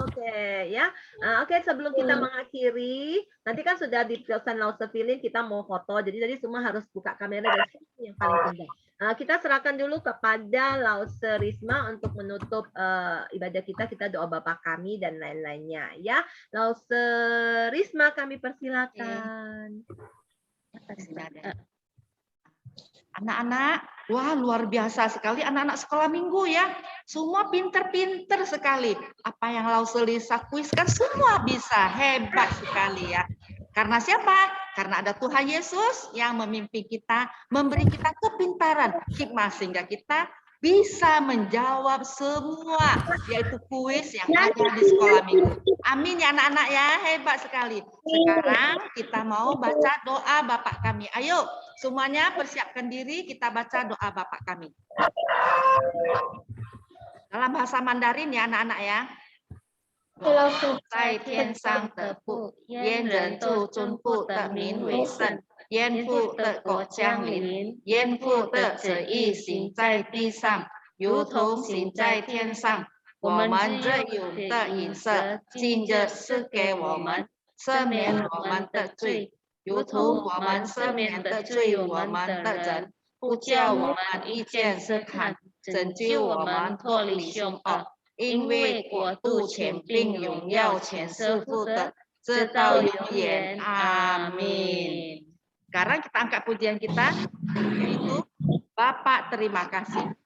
Oke ya. Oke, sebelum kita mengakhiri, nanti kan sudah di pesan Lause Filin kita mau foto. Jadi tadi semua harus buka kamera dan yang paling indah. Kita serahkan dulu kepada Lause Risma untuk menutup ibadah kita. Kita doa Bapa kami dan lain-lainnya ya. Lause Risma kami persilakan. Anak-anak, wah luar biasa sekali anak-anak sekolah minggu ya. Semua pinter-pinter sekali. Apa yang Lause Lisa kuiskan semua bisa, hebat sekali ya. Karena siapa? Karena ada Tuhan Yesus yang memimpin kita, memberi kita kepintaran, hikmah sehingga kita bisa menjawab semua, yaitu kuis yang ada di sekolah minggu. Amin ya anak-anak ya, hebat sekali. Sekarang kita mau baca doa Bapak kami. Ayo, semuanya persiapkan diri, kita baca doa Bapak kami. Dalam bahasa Mandarin ya anak-anak ya. 在天上的父，愿人住尊父的名为圣，愿父的国降临，愿父的旨意行在地上，如同行在天上。我们日用的饮食，今日赐给我们，赦免我们的罪，如同我们赦免的罪我们的人，不叫我们遇见试探，拯救我们脱离凶恶。因为国度、权柄、荣耀全是父的，直到永远。Amin. Sekarang kita angkat pujian kita, yaitu Bapak terima kasih.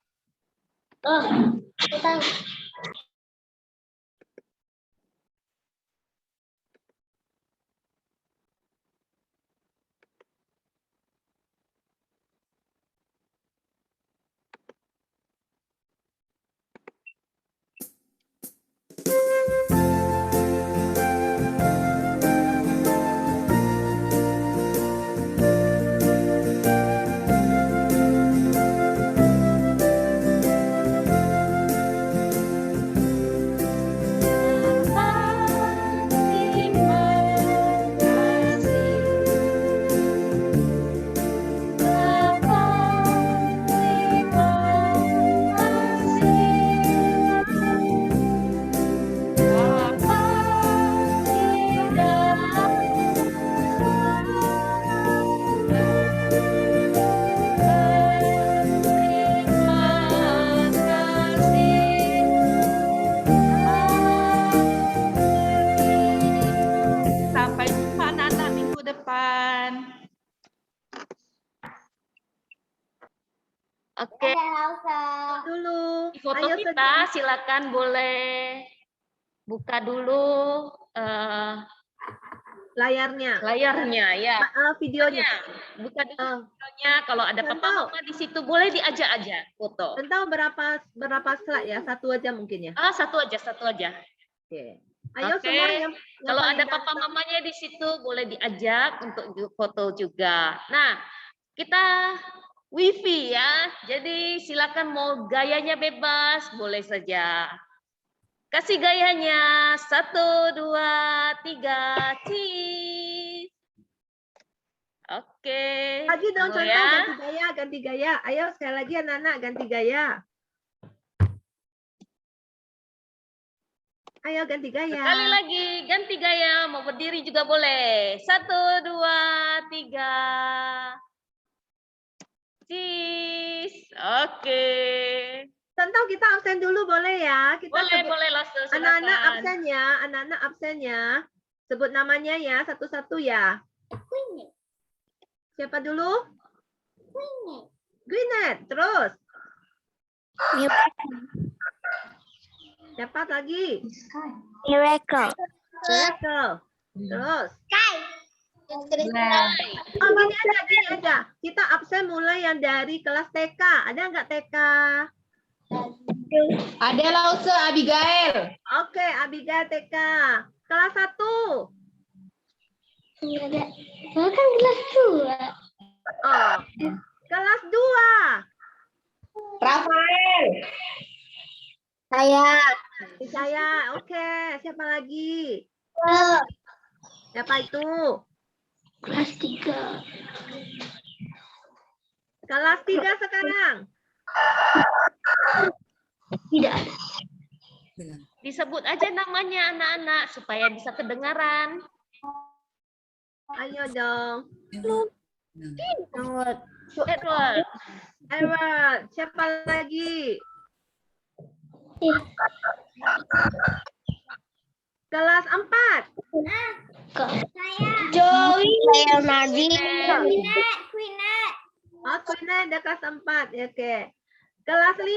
Elsa. Dulu. Di foto Ayo, kita silakan boleh buka dulu layarnya. layarnya ya. Videonya. Buka dulu Oh. videonya. Kalau ada papa Contoh. mama di situ boleh diajak aja foto. Contoh berapa slide ya? Satu aja mungkin ya. Satu aja. Oke. Ayo Oke. semua yang Kalau paling ada papa ganteng. mamanya di situ boleh diajak untuk foto juga. Nah, kita wifi ya. Jadi silakan mau gayanya bebas, boleh saja. Kasih gayanya. 1, 2, 3, cheese. Oke. Lagi dong Tunggu contoh ya. ganti gaya. Ayo sekali lagi anak-anak ganti gaya. Ayo ganti gaya. Sekali lagi, ganti gaya. Mau berdiri juga boleh. 1, 2, 3. Cheese. Oke. Contoh kita absen dulu boleh ya? Kita Boleh langsung anak-anak silakan. absen ya. Sebut namanya ya satu-satu ya. Siapa dulu? Gwyneth. Terus siapa lagi? Miracle. Miracle. Terus. Oh, gini aja. Kita absen mulai yang dari kelas TK. Ada nggak TK? Ada Lause Abigail. Oke, Abigail TK. Kelas 1. Kan kelas 2. Oh. Kelas 2. Rafael. Saya. Oke. Siapa lagi? Siapa itu? Kelas 3. Kelas 3 sekarang. Tidak. Disebut aja namanya anak-anak supaya bisa kedengaran. Ayo dong. Edward. Edward. Siapa lagi? Kelas 4. Joey. Oh, Queen ada kelas 4. Oke. Kelas 5.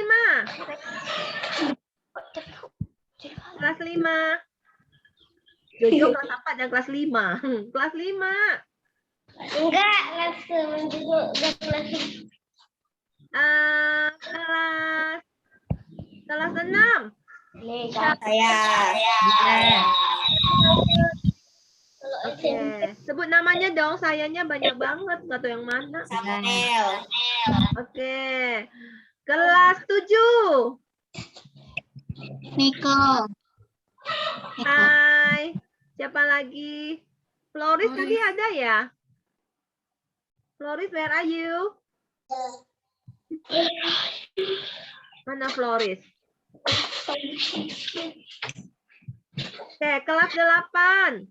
Kelas 5. Jojo kelas 4 dan kelas 5. Kelas 5. Enggak, kelas 6. Oke. Sebut namanya dong. Sayanya banyak banget. Nggak tahu yang mana. Oke. Kelas 7. Nico. Hai. Siapa lagi? Floris tadi ada ya? Floris, where are you? Mana Floris? Oke, kelas 8.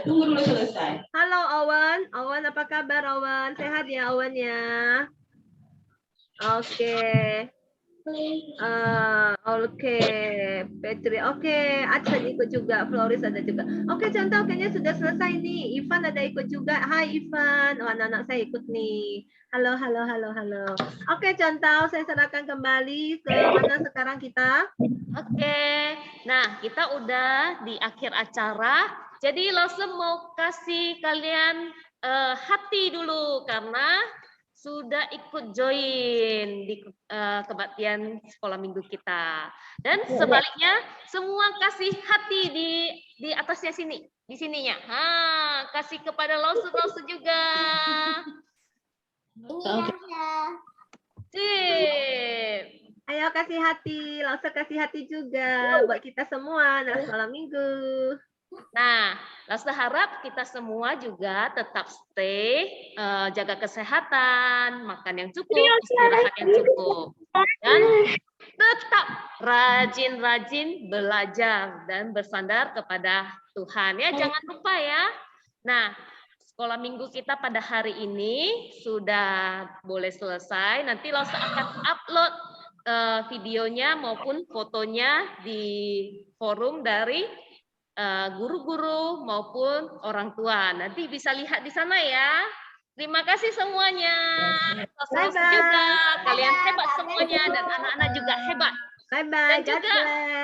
Tunggu dulu selesai. Halo Owen. Owen, apa kabar Owen? Sehat ya Owen ya? Oke. Oke, Petri. Oke, Achan ikut juga, Floris ada juga. Oke, contoh kayaknya sudah selesai nih. Ivan ada ikut juga. Hai Ivan. Oh, anak-anak saya ikut nih. Halo. Oke, contoh saya serahkan kembali ke mana sekarang kita? Oke. Nah, kita udah di akhir acara. Jadi langsung mau kasih kalian hati dulu karena sudah ikut join di kebaktian sekolah minggu kita. Dan sebaliknya semua kasih hati di atasnya sini, di sininya. Kasih kepada Lause juga. Sip. Ayo kasih hati, langsung kasih hati juga buat kita semua dalam sekolah minggu. Nah, Lause harap kita semua juga tetap stay, jaga kesehatan, makan yang cukup, istirahat yang cukup. Dan tetap rajin-rajin belajar dan bersandar kepada Tuhan. Ya, jangan lupa ya. Nah, sekolah minggu kita pada hari ini sudah boleh selesai. Nanti Lause akan upload videonya maupun fotonya di forum dari guru-guru maupun orang tua. Nanti bisa lihat di sana ya. Terima kasih semuanya. Selalu Bye-bye. juga. Kalian hebat semuanya dan anak-anak juga hebat. Bye-bye. Dan God juga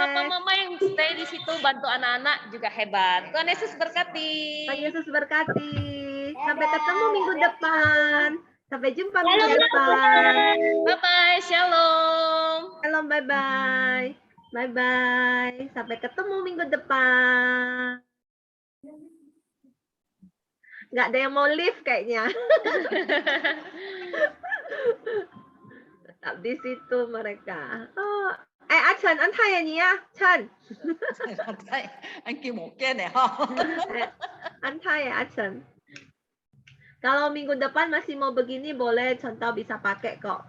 papa bless. mama yang stay di situ bantu anak-anak juga hebat. Tuhan Yesus berkati. Tuhan Yesus berkati. Sampai ketemu minggu depan. Sampai jumpa minggu depan. Bye-bye. Shalom. Shalom, bye-bye. Bye-bye. Sampai ketemu minggu depan. Nggak ada yang mau live kayaknya. Tetap di situ mereka. Oh. Achen, anh thay gì á? Chen. Anh kêu một cái này không? Anh thay Achen. Kalau minggu depan masih mau begini boleh contoh bisa pakai kok.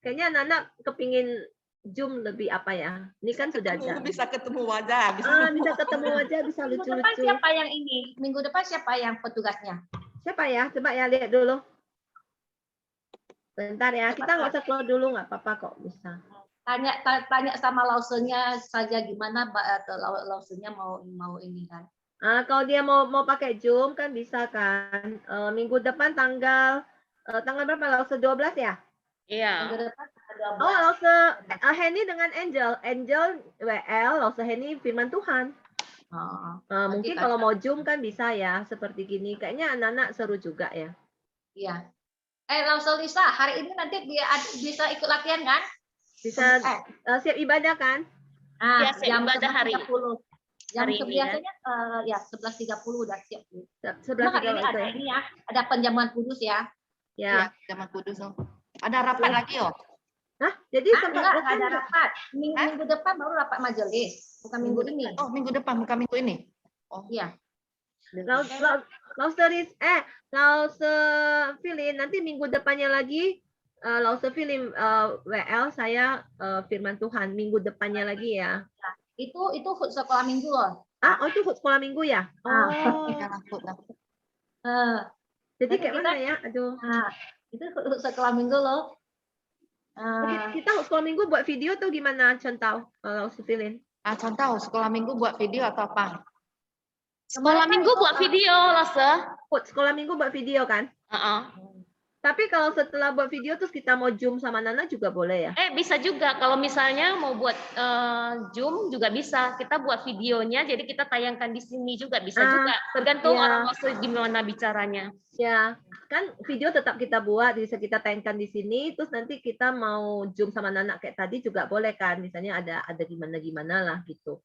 Kayaknya anak-anak kepingin Zoom lebih apa ya? Ini kan sudah ada. Bisa ketemu wajah. Bisa ketemu wajah, bisa Minggu depan lucu-lucu. siapa yang ini? Minggu depan siapa yang petugasnya? Siapa ya? Coba ya lihat dulu. Bentar ya, kita nggak usah keluar dulu, nggak apa-apa kok, bisa. Tanya sama lausenya saja gimana lausenya mau ini kan. Kalau dia mau pakai Zoom kan bisa kan. Minggu depan tanggal berapa? Lause 12 ya? Iya. Minggu depan tanggal 12. Oh, Lause Henny dengan Angel WL, Lause Henny firman Tuhan. Mungkin kalau mau Zoom kan bisa ya, seperti gini. Kayaknya anak-anak seru juga ya. Iya. Lause Lisa, hari ini nanti dia bisa ikut latihan kan? Bisa siap ibadah kan? Iya, siap ibadah hari 11.30. Jam hari ini, biasanya ya 11.30 udah siap. 11 Hari ini ada ini ya, ada penjamuan kudus ya. Ya. Zaman kudus. Ada rapat lagi oh. Hah? Jadi Enggak ada rapat. Minggu depan baru rapat majelis, bukan minggu ini. Oh, minggu depan bukan minggu ini. Oh Iya. Lause Filin nanti minggu depannya lagi Lause Filin WL saya firman Tuhan minggu depannya lagi ya. Itu sekolah minggu loh. Itu sekolah minggu ya? Oh. Jadi kayak mana ya? Aduh. Itu sekolah minggu loh. Kita sekolah minggu buat video tuh gimana contoh Lause Filin? Contoh sekolah minggu buat video atau apa? Sekolah minggu buat video, Lause. Sekolah minggu buat video kan? Tapi kalau setelah buat video terus kita mau Zoom sama Nana juga boleh ya? Bisa juga. Kalau misalnya mau buat Zoom juga bisa. Kita buat videonya, jadi kita tayangkan di sini juga bisa juga. Tergantung orang maksud gimana bicaranya. Ya, kan video tetap kita buat, bisa kita tayangkan di sini. Terus nanti kita mau Zoom sama Nana kayak tadi juga boleh kan? Misalnya ada gimana lah gitu.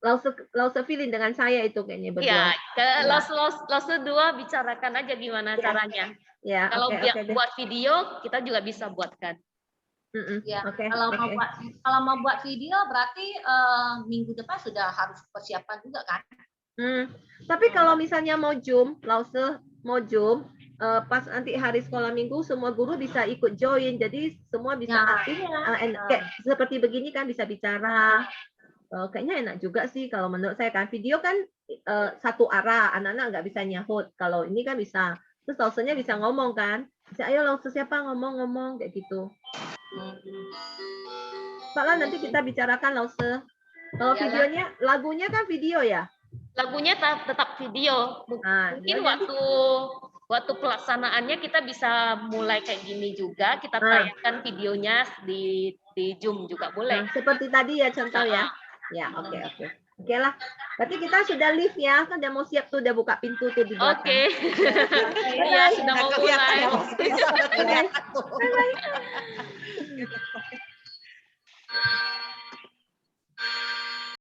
Lause Filin dengan saya itu kayaknya berdua. Ya, Lause 2 bicarakan aja gimana caranya. Ya, kalau buat video kita juga bisa buatkan. Ya, Okay, kalau mau buat video berarti minggu depan sudah harus persiapan juga kan? Tapi kalau misalnya mau Zoom, Lause mau Zoom, pas nanti hari sekolah minggu semua guru bisa ikut join, jadi semua bisa aktif. Kayak seperti begini kan bisa bicara. Kayaknya enak juga sih kalau menurut saya kan. Video kan satu arah, anak-anak nggak bisa nyahut. Kalau ini kan bisa. Terus Lause-nya bisa ngomong kan. Bisa, ayo Lause siapa ngomong kayak gitu. Pak nanti kita bicarakan Lause. Kalau videonya, lagunya kan video ya? Lagunya tetap video. Mungkin waktu pelaksanaannya kita bisa mulai kayak gini juga. Kita tayangkan videonya di Zoom juga boleh. Seperti tadi ya contoh ya. Ya, oke. Oke lah. Berarti kita sudah live ya, kan udah mau siap tuh, udah buka pintu tuh di belakang. Oke. Ya, sudah mau mulai. Kelihatan.